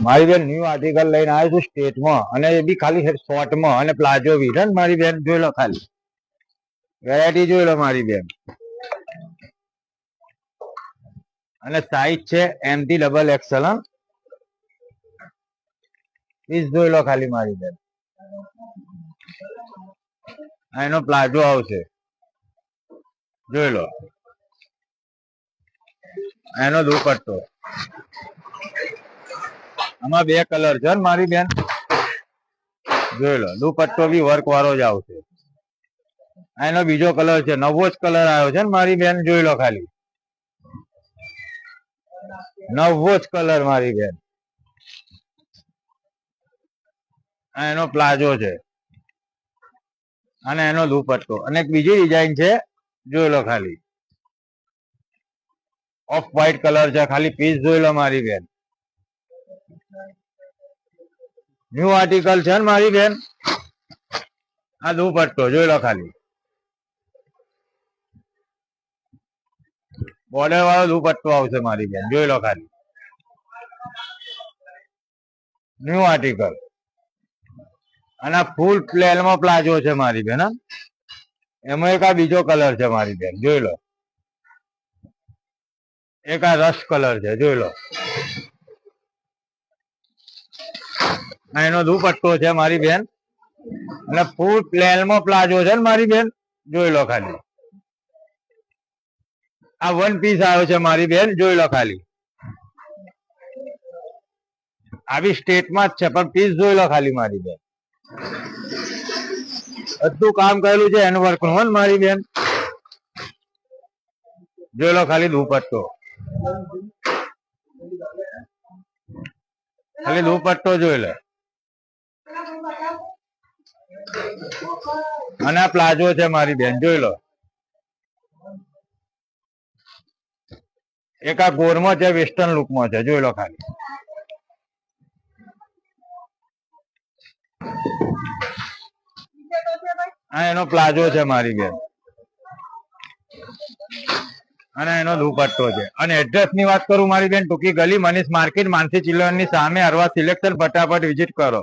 મારી બેન new article લઈને આવ્યો છું સ્ટેટમાં, અને એ બી ખાલી શોર્ટમાં, અને પ્લાઝો બી છે મારી બેન. જોઈ લો ખાલી વેરાયટી, જોઈ લો મારી બેન. અને સાઈઝ છે MT XXL. પીસ જોઈ લો ખાલી મારી બેન. એનો પ્લાઝો આવશે, જોઈ લો. એનો દુપટ્ટો, આમાં બે કલર છે મારી બેન. જોઈ લો, દુપટ્ટો બી વર્ક વાળો જ આવશે. એનો બીજો કલર છે, નવો જ કલર આવ્યો છે ને મારી બેન. જોઈ લો ખાલી, નવો જ કલર મારી બેન. એનો પ્લાઝો છે અને એનો દુપટ્ટો. અને એક બીજી ડિઝાઇન છે, જોઈ લો ખાલી. ઓફ વ્હાઈટ કલર છે, ખાલી પીસ જોઈ લો મારી બેન. ન્યુ આર્ટિકલ છે ને મારી બેન. આ દુપટ્ટો જોઈ લો ખાલી, બોર્ડર વાળો દુપટ્ટો આવશે મારી બેન. જોઈ લો ખાલી, ન્યુ આર્ટિકલ. અને ફૂલ પ્લેનમાં પ્લાઝો છે મારી બેન. એમાં એક આ બીજો કલર છે મારી બેન. જોઈ લો, એક આ રસ્ટ કલર છે. જોઈ લો, એનો દુપટ્ટો છે મારી બેન. અને ફૂલ પ્લેનમાં પ્લાઝો છે ને મારી બેન. જોઈ લો ખાલી, આ વન પીસ આવ્યો છે મારી બેન. જોઈ લો ખાલી, આવી સ્ટેટમાં જ છે, પણ પીસ જોઈ લો ખાલી મારી બેન. બધું કામ કરેલું છે એનું વર્ક નું મારી બેન. જોઈ લો ખાલી દુપટ્ટો, ખાલી દુપટ્ટો જોઈ લો. અને આ પ્લાઝો છે મારી બેન. જોઈ લો, એક આ ગોરમાં છે, વેસ્ટર્ન લુકમાં છે. જોઈ લો ખાલી, આ એનો પ્લાઝો છે મારી બેન. અને એનો દુપટ્ટો છે. અને એડ્રેસ ની વાત કરું મારી બેન, ટૂંકી ગલી, મનીષ માર્કેટ, માનસી ચિલ્ડ્રન ની સામે, અરવા સિલેક્શન. ફટાફટ વિઝિટ કરો.